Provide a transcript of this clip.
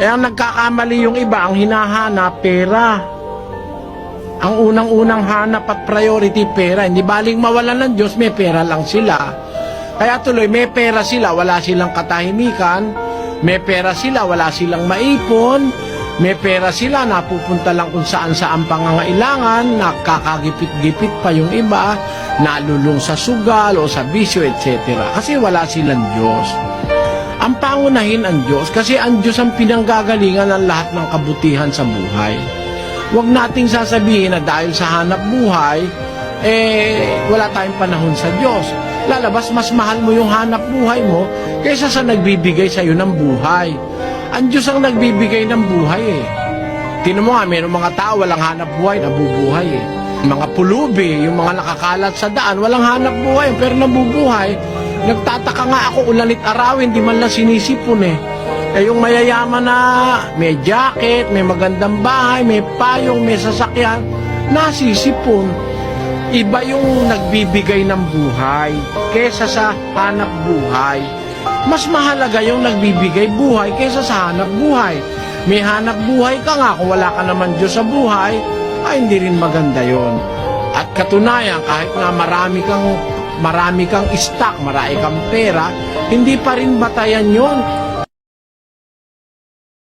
Kaya nagkakamali yung iba, ang hinahanap, pera. Ang unang-unang hanap at priority, pera. Hindi baling mawalan ng Diyos, may pera lang sila. Kaya tuloy, may pera sila, wala silang katahimikan. May pera sila, wala silang maipon. May pera sila, napupunta lang kung saan-saan pangangailangan, nakakagipit-gipit pa yung iba, nalulung sa sugal o sa bisyo, etc. Kasi wala silang Diyos. Ang pangunahin ang Diyos, kasi ang Diyos ang pinanggagalingan ng lahat ng kabutihan sa buhay. Huwag nating sasabihin na dahil sa hanap buhay, wala tayong panahon sa Diyos. Lalabas, mas mahal mo yung hanap buhay mo kaysa sa nagbibigay sa iyo ng buhay. Ang Diyos ang nagbibigay ng buhay eh. Tingnan mo nga, mayroong mga tao walang hanap buhay, nabubuhay eh. Mga pulubi, yung mga nakakalat sa daan, walang hanap buhay, pero nabubuhay. Nagtataka nga ako, ulanit arawin, di man lang sinisipon eh. Yung mayayaman na may jacket, may magandang bahay, may payong, may sasakyan, nasisipon. Iba yung nagbibigay ng buhay kesa sa hanap buhay. Mas mahalaga yung nagbibigay buhay kesa sa hanap buhay. May hanap buhay ka nga, kung wala ka naman Diyos sa buhay, ay hindi rin maganda yon. At katunayan, kahit nga marami kang stock, marami kang pera, hindi pa rin batayan yon